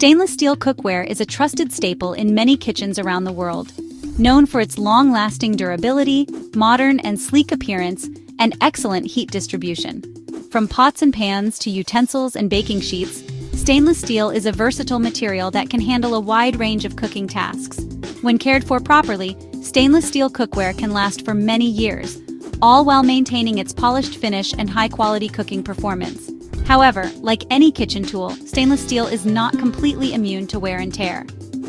Stainless steel cookware is a trusted staple in many kitchens around the world. Known for its long-lasting durability, modern and sleek appearance, and excellent heat distribution. From pots and pans to utensils and baking sheets, stainless steel is a versatile material that can handle a wide range of cooking tasks. When cared for properly, stainless steel cookware can last for many years, all while maintaining its polished finish and high-quality cooking performance. However, like any kitchen tool, stainless steel is not completely immune to wear and tear.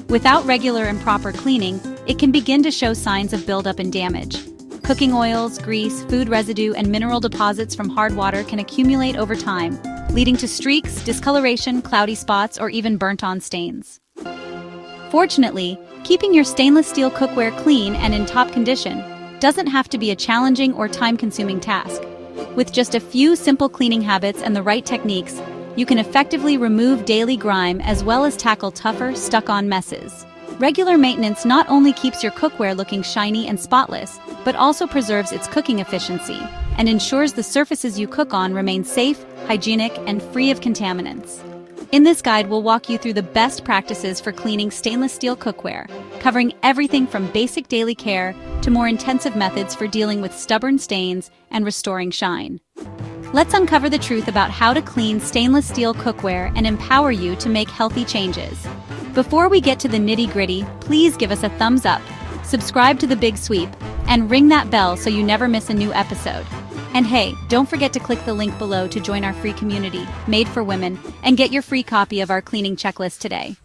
Without regular and proper cleaning, it can begin to show signs of buildup and damage. Cooking oils, grease, food residue, and mineral deposits from hard water can accumulate over time, leading to streaks, discoloration, cloudy spots, or even burnt-on stains. Fortunately, keeping your stainless steel cookware clean and in top condition doesn't have to be a challenging or time-consuming task. With just a few simple cleaning habits and the right techniques, you can effectively remove daily grime as well as tackle tougher, stuck-on messes. Regular maintenance not only keeps your cookware looking shiny and spotless, but also preserves its cooking efficiency and ensures the surfaces you cook on remain safe, hygienic, and free of contaminants. In this guide, we'll walk you through the best practices for cleaning stainless steel cookware, covering everything from basic daily care to more intensive methods for dealing with stubborn stains and restoring shine. Let's uncover the truth about how to clean stainless steel cookware and empower you to make healthy changes. Before we get to the nitty-gritty, please give us a thumbs up, subscribe to The Big Sweep, and ring that bell so you never miss a new episode. And hey, don't forget to click the link below to join our free community, Made for Women, and get your free copy of our cleaning checklist today.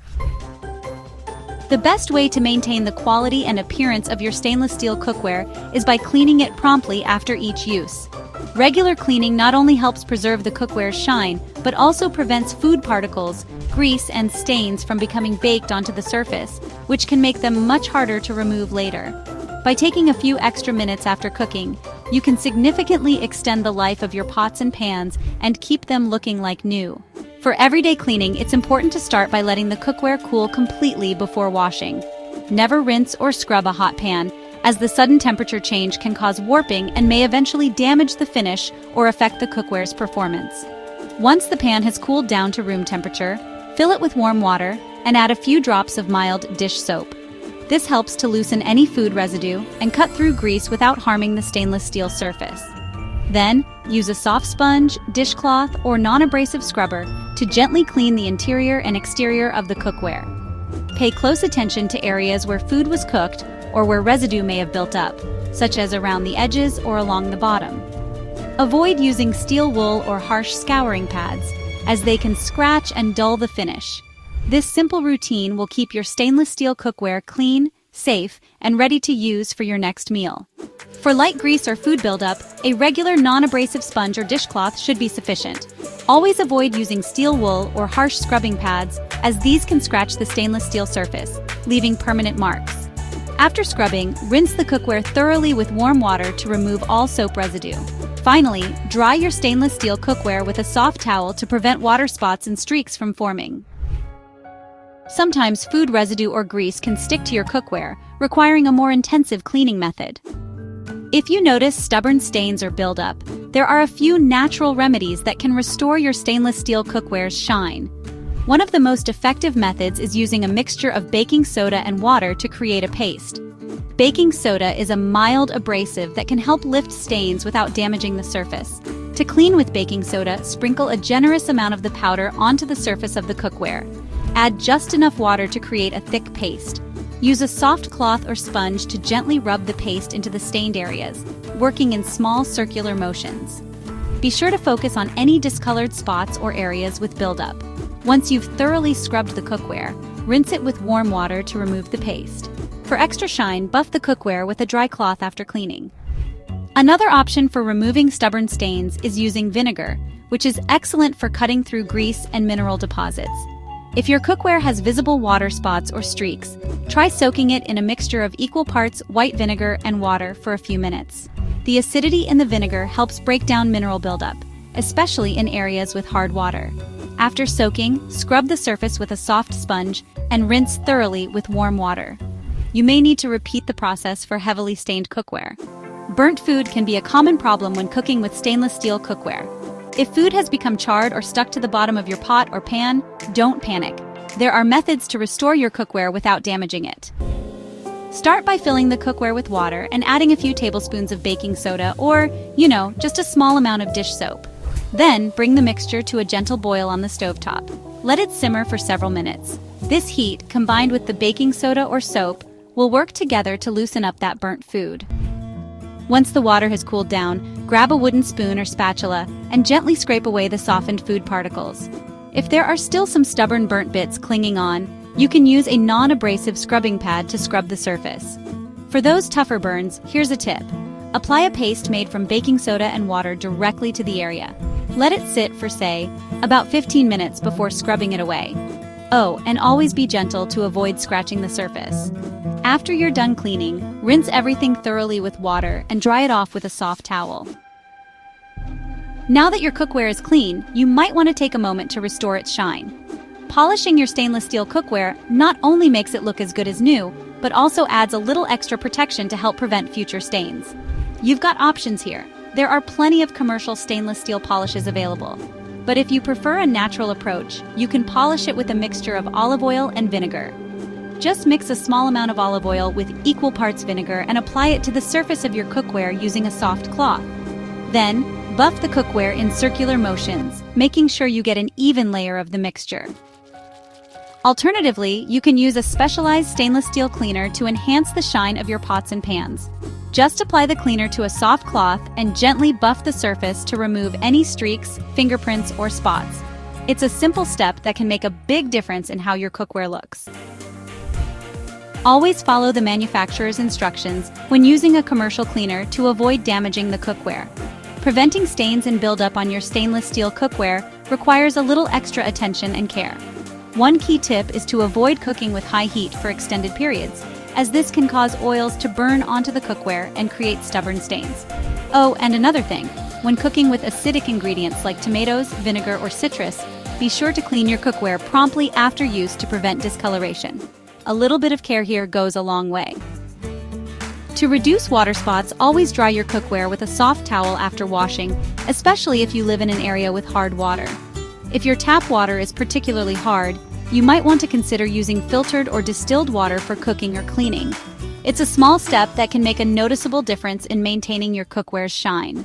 The best way to maintain the quality and appearance of your stainless steel cookware is by cleaning it promptly after each use. Regular cleaning not only helps preserve the cookware's shine, but also prevents food particles, grease, and stains from becoming baked onto the surface, which can make them much harder to remove later. By taking a few extra minutes after cooking, you can significantly extend the life of your pots and pans and keep them looking like new. For everyday cleaning, it's important to start by letting the cookware cool completely before washing. Never rinse or scrub a hot pan, as the sudden temperature change can cause warping and may eventually damage the finish or affect the cookware's performance. Once the pan has cooled down to room temperature, fill it with warm water and add a few drops of mild dish soap. This helps to loosen any food residue and cut through grease without harming the stainless steel surface. Then, use a soft sponge, dishcloth, or non-abrasive scrubber to gently clean the interior and exterior of the cookware. Pay close attention to areas where food was cooked or where residue may have built up, such as around the edges or along the bottom. Avoid using steel wool or harsh scouring pads, as they can scratch and dull the finish. This simple routine will keep your stainless steel cookware clean, safe, and ready to use for your next meal. For light grease or food buildup, a regular non-abrasive sponge or dishcloth should be sufficient. Always avoid using steel wool or harsh scrubbing pads, as these can scratch the stainless steel surface, leaving permanent marks. After scrubbing, rinse the cookware thoroughly with warm water to remove all soap residue. Finally, dry your stainless steel cookware with a soft towel to prevent water spots and streaks from forming. Sometimes food residue or grease can stick to your cookware, requiring a more intensive cleaning method. If you notice stubborn stains or buildup, there are a few natural remedies that can restore your stainless steel cookware's shine. One of the most effective methods is using a mixture of baking soda and water to create a paste. Baking soda is a mild abrasive that can help lift stains without damaging the surface. To clean with baking soda, sprinkle a generous amount of the powder onto the surface of the cookware. Add just enough water to create a thick paste. Use a soft cloth or sponge to gently rub the paste into the stained areas, working in small circular motions. Be sure to focus on any discolored spots or areas with buildup. Once you've thoroughly scrubbed the cookware, rinse it with warm water to remove the paste. For extra shine, buff the cookware with a dry cloth after cleaning. Another option for removing stubborn stains is using vinegar, which is excellent for cutting through grease and mineral deposits. If your cookware has visible water spots or streaks, try soaking it in a mixture of equal parts white vinegar and water for a few minutes. The acidity in the vinegar helps break down mineral buildup, especially in areas with hard water. After soaking, scrub the surface with a soft sponge and rinse thoroughly with warm water. You may need to repeat the process for heavily stained cookware. Burnt food can be a common problem when cooking with stainless steel cookware. If food has become charred or stuck to the bottom of your pot or pan, don't panic. There are methods to restore your cookware without damaging it. Start by filling the cookware with water and adding a few tablespoons of baking soda or, just a small amount of dish soap. Then, bring the mixture to a gentle boil on the stovetop. Let it simmer for several minutes. This heat, combined with the baking soda or soap, will work together to loosen up that burnt food. Once the water has cooled down, grab a wooden spoon or spatula and gently scrape away the softened food particles. If there are still some stubborn burnt bits clinging on, you can use a non-abrasive scrubbing pad to scrub the surface. For those tougher burns, here's a tip. Apply a paste made from baking soda and water directly to the area. Let it sit for, say, about 15 minutes before scrubbing it away. Oh, and always be gentle to avoid scratching the surface. After you're done cleaning, rinse everything thoroughly with water and dry it off with a soft towel. Now that your cookware is clean, you might want to take a moment to restore its shine. Polishing your stainless steel cookware not only makes it look as good as new, but also adds a little extra protection to help prevent future stains. You've got options here. There are plenty of commercial stainless steel polishes available. But if you prefer a natural approach, you can polish it with a mixture of olive oil and vinegar. Just mix a small amount of olive oil with equal parts vinegar and apply it to the surface of your cookware using a soft cloth. Then, buff the cookware in circular motions, making sure you get an even layer of the mixture. Alternatively, you can use a specialized stainless steel cleaner to enhance the shine of your pots and pans. Just apply the cleaner to a soft cloth and gently buff the surface to remove any streaks, fingerprints, or spots. It's a simple step that can make a big difference in how your cookware looks. Always follow the manufacturer's instructions when using a commercial cleaner to avoid damaging the cookware. Preventing stains and buildup on your stainless steel cookware requires a little extra attention and care. One key tip is to avoid cooking with high heat for extended periods, as this can cause oils to burn onto the cookware and create stubborn stains. Oh, and another thing, when cooking with acidic ingredients like tomatoes, vinegar, or citrus, be sure to clean your cookware promptly after use to prevent discoloration. A little bit of care here goes a long way. To reduce water spots, always dry your cookware with a soft towel after washing, especially if you live in an area with hard water. If your tap water is particularly hard, you might want to consider using filtered or distilled water for cooking or cleaning. It's a small step that can make a noticeable difference in maintaining your cookware's shine.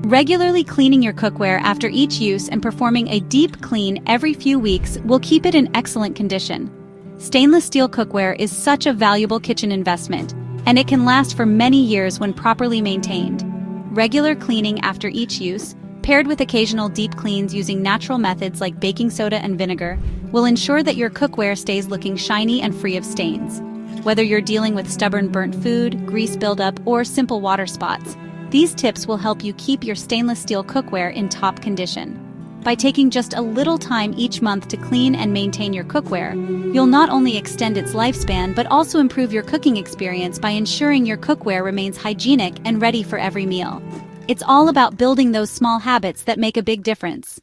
Regularly cleaning your cookware after each use and performing a deep clean every few weeks will keep it in excellent condition. Stainless steel cookware is such a valuable kitchen investment, and it can last for many years when properly maintained. Regular cleaning after each use, paired with occasional deep cleans using natural methods like baking soda and vinegar, will ensure that your cookware stays looking shiny and free of stains. Whether you're dealing with stubborn burnt food, grease buildup, or simple water spots, these tips will help you keep your stainless steel cookware in top condition. By taking just a little time each month to clean and maintain your cookware, you'll not only extend its lifespan but also improve your cooking experience by ensuring your cookware remains hygienic and ready for every meal. It's all about building those small habits that make a big difference.